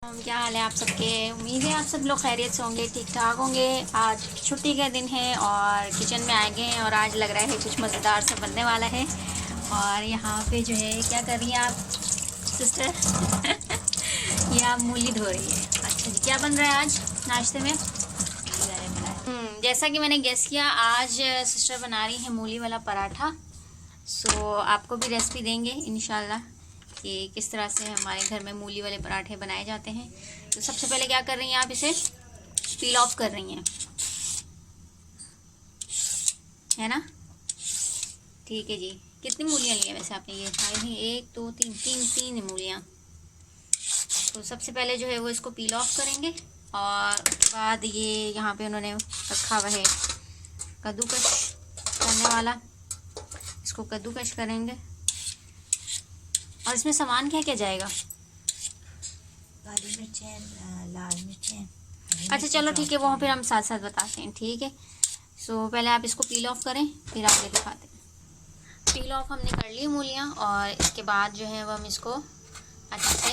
क्या हाल है आप सबके। उम्मीद है आप सब लोग खैरियत से होंगे, ठीक ठाक होंगे। आज छुट्टी का दिन है और किचन में आए गए हैं और आज लग रहा है कुछ मज़ेदार सा बनने वाला है। और यहाँ पे जो है क्या कर रही हैं आप सिस्टर? ये आप मूली धो रही है। अच्छा जी, क्या बन रहा है आज नाश्ते में? जैसा कि मैंने गेस किया, आज सिस्टर बना रही है मूली वाला पराठा। सो आपको भी रेसिपी देंगे इंशाल्लाह कि किस तरह से हमारे घर में मूली वाले पराठे बनाए जाते हैं। तो सबसे पहले क्या कर रही हैं आप, इसे पील ऑफ कर रही हैं, है ना? ठीक है जी। कितनी मूलियाँ ली हैं वैसे आपने? ये खाई थी 1 2 3 तीन मूलियाँ। तो सबसे पहले जो है वो इसको पील ऑफ करेंगे और उसके बाद ये यहाँ पे उन्होंने रखा हुआ है कद्दूकश करने वाला, इसको कद्दूकश करेंगे। और इसमें सामान क्या क्या जाएगा? काली मिर्चें, लाल मिर्चें। अच्छा चलो ठीक है, वो फिर हम साथ साथ बताते हैं, ठीक है। सो पहले आप इसको पील ऑफ करें, फिर आगे दिखाते हैं। पील ऑफ हमने कर ली मूलियाँ और इसके बाद जो है वो हम इसको अच्छे से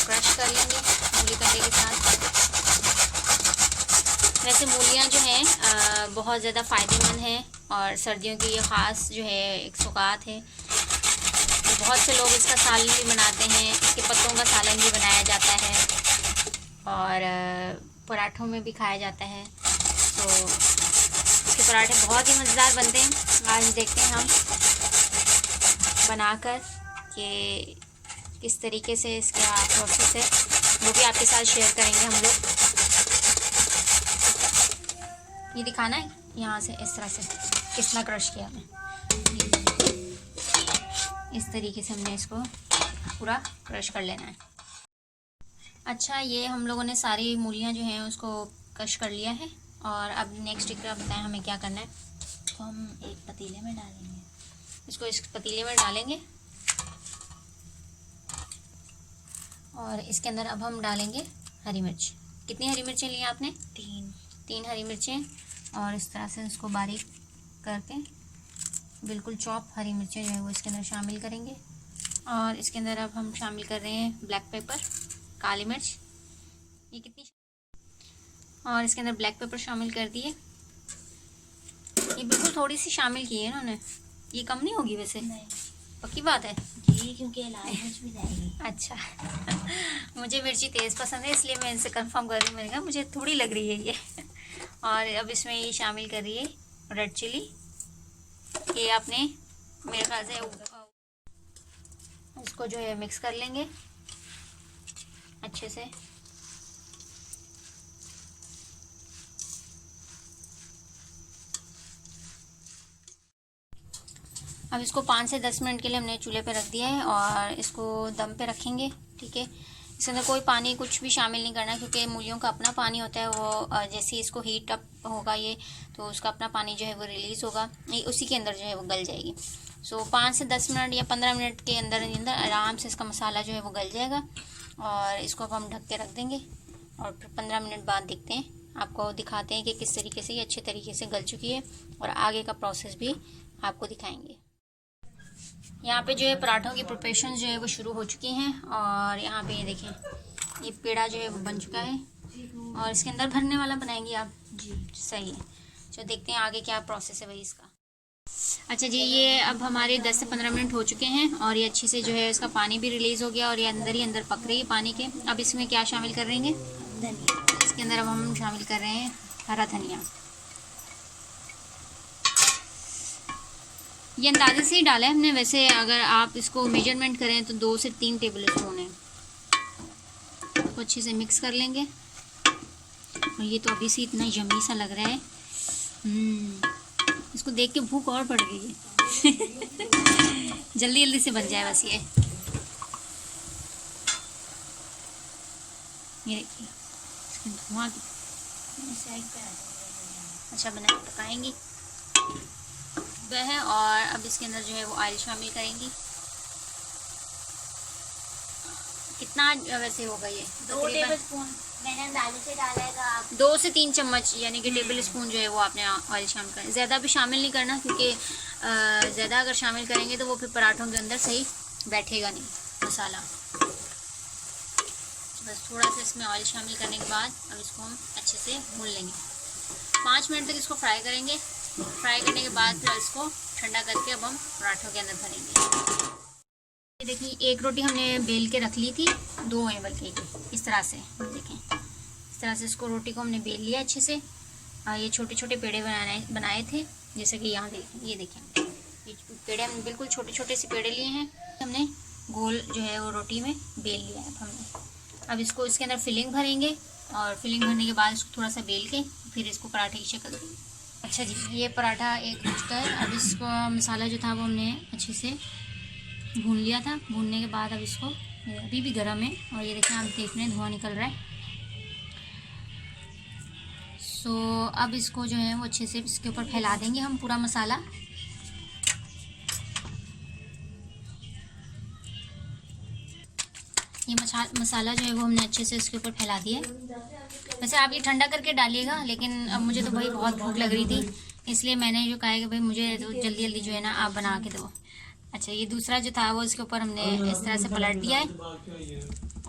क्रश कर लेंगे मूली कंडे के साथ। वैसे मूलियाँ जो हैं बहुत ज़्यादा फ़ायदेमंद हैं और सर्दियों की ये ख़ास जो है एक सौगात है। बहुत से लोग इसका सालन भी बनाते हैं, इसके पत्तों का सालन भी बनाया जाता है और पराठों में भी खाया जाता है। तो इसके पराठे बहुत ही मज़ेदार बनते हैं। आज देखते हैं हम बनाकर कि किस तरीके से इसका प्रोसेस है, वो भी आपके साथ शेयर करेंगे हम लोग। ये दिखाना है यहाँ से, इस तरह से कितना क्रश किया हमने, इस तरीके से हमने इसको पूरा क्रश कर लेना है। अच्छा, ये हम लोगों ने सारी मूलियाँ जो हैं उसको क्रश कर लिया है और अब नेक्स्ट एक बताएं हमें क्या करना है। तो हम एक पतीले में डालेंगे, इसको इस पतीले में डालेंगे और इसके अंदर अब हम डालेंगे हरी मिर्च। कितनी हरी मिर्चें ली आपने? 3 हरी मिर्चें। और इस तरह से इसको बारीक करके बिल्कुल चॉप हरी मिर्चें जो है वो इसके अंदर शामिल करेंगे। और इसके अंदर अब हम शामिल कर रहे हैं ब्लैक पेपर, काली मिर्च। ये कितनी? और इसके अंदर ब्लैक पेपर शामिल कर दिए। ये बिल्कुल थोड़ी सी शामिल की है इन्होंने, ये कम नहीं होगी वैसे? नहीं, पक्की बात है जी, क्योंकि लाल मिर्च भी जाएगी। अच्छा मुझे मिर्ची तेज़ पसंद है, इसलिए मैं इनसे कंफर्म कर रही हूँ। मैंने कहा मुझे थोड़ी लग रही है ये। और अब इसमें ये शामिल कर रही है रेड चिली। ये आपने मेरे ख्याल से इसको जो है मिक्स कर लेंगे अच्छे से। अब इसको 5 से 10 मिनट के लिए हमने चूल्हे पे रख दिया है और इसको दम पे रखेंगे, ठीक है। इसके अंदर कोई पानी कुछ भी शामिल नहीं करना क्योंकि मूलियों का अपना पानी होता है। वो जैसे ही इसको हीट अप होगा ये, तो उसका अपना पानी जो है वो रिलीज़ होगा, उसी के अंदर जो है वो गल जाएगी। सो 5 से 10 मिनट या 15 मिनट के अंदर आराम से इसका मसाला जो है वो गल जाएगा। और इसको अब हम ढक के रख देंगे और फिर 15 मिनट बाद देखते हैं, आपको दिखाते हैं कि किस तरीके से ये अच्छे तरीके से गल चुकी है और आगे का प्रोसेस भी आपको दिखाएंगे। यहाँ पे जो है पराठों की प्रिपरेशन जो है वो शुरू हो चुकी हैं और यहाँ पे ये देखें, ये पेड़ा जो है वो बन चुका है और इसके अंदर भरने वाला बनाएंगे आप जी। सही है, चलो देखते हैं आगे क्या प्रोसेस है भाई इसका। अच्छा जी, ये अब हमारे 10 से 15 मिनट हो चुके हैं और ये अच्छे से जो है इसका पानी भी रिलीज़ हो गया और ये अंदर ही अंदर पक रही है पानी के। अब इसमें क्या शामिल कर रहेंगे? धनिया। इसके अंदर अब हम शामिल कर रहे हैं हरा धनिया। ये अंदाजे से ही डाला है हमने, वैसे अगर आप इसको मेजरमेंट करें तो 2 से 3 टेबल स्पून है। तो अच्छे से मिक्स कर लेंगे और ये तो अभी से इतना यम्मी सा लग रहा है, इसको देख के भूख और बढ़ गई है। जल्दी जल्दी से बन जाए बस ये देखिए धुआं। अच्छा बना पकाएंगी वह। और अब इसके अंदर जो है वो ऑयल शामिल करेंगी। कितना वैसे होगा ये? 2 टेबल स्पून मैंने अंदाजे से डाला है। आप 2 से 3 चम्मच यानी कि टेबल स्पून जो है वो आपने ऑयल शामिल करना। ज़्यादा भी शामिल नहीं करना क्योंकि ज़्यादा अगर शामिल करेंगे तो वो फिर पराठों के अंदर सही बैठेगा नहीं मसाला। बस थोड़ा सा इसमें ऑयल शामिल करने के बाद अब इसको हम अच्छे से भून लेंगे। 5 मिनट तक इसको फ्राई करेंगे। फ्राई करने के बाद फिर इसको ठंडा करके अब हम पराठों के अंदर भरेंगे। ये देखिए एक रोटी हमने बेल के रख ली थी, 2 हैं बल्कि, इस तरह से देखें। इस तरह से इसको रोटी को हमने बेल लिया अच्छे से। ये छोटे छोटे पेड़े बनाए थे, जैसे कि यहाँ देखें, ये देखें ये पेड़े हमने बिल्कुल छोटे छोटे से पेड़े लिए हैं। हमने गोल जो है वो रोटी में बेल लिया है हमने। अब इसको इसके अंदर फिलिंग भरेंगे और फिलिंग भरने के बाद इसको थोड़ा सा बेल के फिर इसको पराठे की शक्ल देंगे। अच्छा जी, ये पराठा एक हो चुका है। अब इसको मसाला जो था वो हमने अच्छे से भून लिया था। भूनने के बाद अब इसको, अभी भी गर्म है और ये देखें आप देख रहे हैं धुआं निकल रहा है। सो अब इसको जो है वो अच्छे से इसके ऊपर फैला देंगे हम पूरा मसाला। ये मसाला जो है वो हमने अच्छे से इसके ऊपर फैला दिया है। वैसे आप ये ठंडा करके डालिएगा, लेकिन अब मुझे तो भाई बहुत भूख लग रही थी, इसलिए मैंने जो कहा है कि भाई मुझे तो जल्दी जल्दी जो है ना आप बना के दो। अच्छा, ये दूसरा जो था वो इसके ऊपर हमने इस तरह से पलट दिया है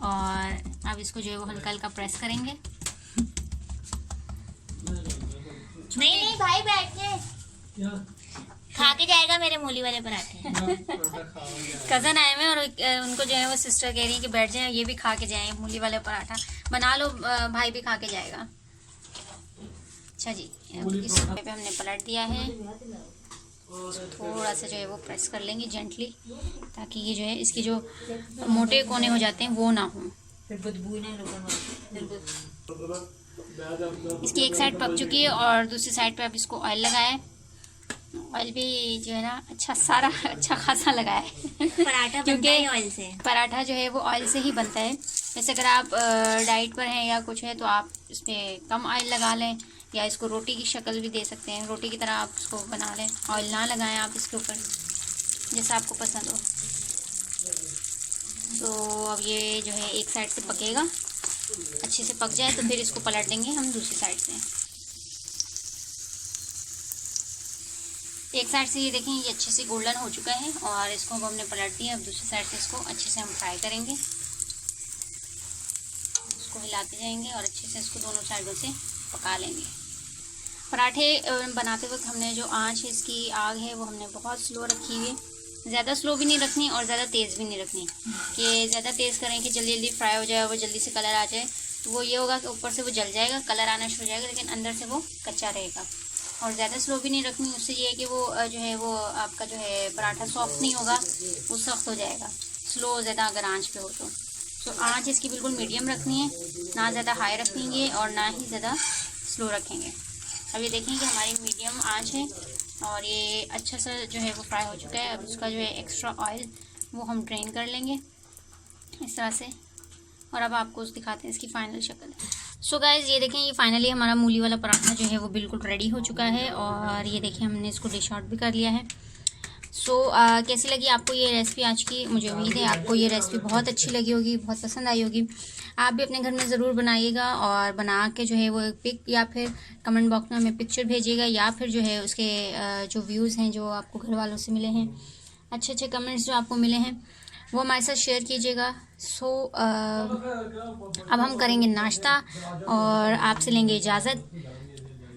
और अब इसको जो है वो हल्का हल्का प्रेस करेंगे। नहीं भाई बैठ के खा के जाएगा मेरे मूली वाले पराठे। कज़न आए हुए और उनको जो है वो सिस्टर कह रही है कि बैठ जाए, ये भी खा के जाएं मूली वाले पराठा बना लो, भाई भी खा के जाएगा। अच्छा जी, इस पे हमने पलट दिया है। थोड़ा सा जो है वो प्रेस कर लेंगे जेंटली, ताकि ये जो है इसके जो मोटे कोने हो जाते हैं वो ना हो। इसकी एक साइड पक चुकी है और दूसरी साइड पे अब इसको ऑयल लगाया है। ऑयल भी जो है ना अच्छा खासा लगाया है पराठा बनता है ऑयल से। पराठा जो है वो ऑयल से ही बनता है। वैसे अगर आप डाइट पर हैं या कुछ है तो आप इस पर कम ऑयल लगा लें, या इसको रोटी की शक्ल भी दे सकते हैं, रोटी की तरह आप इसको बना लें। ऑयल ना लगाएं आप इसके ऊपर, जैसा आपको पसंद हो। तो अब ये जो है एक साइड से पकेगा, अच्छे से पक जाए तो फिर इसको पलट देंगे हम दूसरी साइड से। एक साइड से ये देखें ये अच्छे से गोल्डन हो चुका है और इसको अब हमने पलट दिया। अब दूसरी साइड से इसको अच्छे से हम फ्राई करेंगे, इसको हिलाते जाएंगे और अच्छे से इसको दोनों साइडों से पका लेंगे। पराठे बनाते वक्त हमने जो आंच है, इसकी आग है वो हमने बहुत स्लो रखी हुई है। ज़्यादा स्लो भी नहीं रखनी और ज़्यादा तेज़ भी नहीं रखनी कि ज़्यादा तेज़ करें कि जल्दी जल्दी फ्राई हो जाए, वो जल्दी से कलर आ जाए, तो वो ये होगा कि ऊपर से वो जल जाएगा, कलर आना शुरू हो जाएगा, लेकिन अंदर से वो कच्चा रहेगा। और ज़्यादा स्लो भी नहीं रखनी, उससे ये है कि वो जो है वो आपका जो है पराठा सॉफ्ट नहीं होगा, वो सख्त हो जाएगा स्लो ज़्यादा अगर आंच पे हो तो आंच इसकी बिल्कुल मीडियम रखनी है, ना ज़्यादा हाई रखेंगे और ना ही ज़्यादा स्लो रखेंगे। अब ये देखेंगे हमारी मीडियम आंच है और ये अच्छा सा जो है वो फ्राई हो चुका है। अब उसका जो है एक्स्ट्रा ऑयल वो हम ड्रेन कर लेंगे इस तरह से, और अब आपको दिखाते हैं इसकी फ़ाइनल शक्ल। सो गाइज़ ये देखें, ये फाइनली हमारा मूली वाला पराठा जो है वो बिल्कुल रेडी हो चुका है और ये देखें हमने इसको डिश आउट भी कर लिया है। सो कैसी लगी आपको ये रेसिपी आज की? मुझे उम्मीद है आपको ये रेसिपी बहुत अच्छी लगी होगी, बहुत पसंद आई होगी। आप भी अपने घर में ज़रूर बनाइएगा और बना के जो है वो पिक या फिर कमेंट बॉक्स में हमें पिक्चर भेजिएगा, या फिर जो है उसके जो व्यूज़ हैं जो आपको घर वालों से मिले हैं, अच्छे अच्छे कमेंट्स जो आपको मिले हैं, वो हमारे साथ शेयर कीजिएगा। सो अब हम करेंगे नाश्ता और आपसे लेंगे इजाज़त।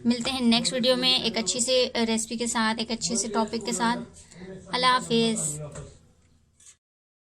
मिलते हैं नेक्स्ट वीडियो में एक अच्छी सी रेसिपी के साथ, एक अच्छे से टॉपिक के साथ। अल्लाह हाफिज़।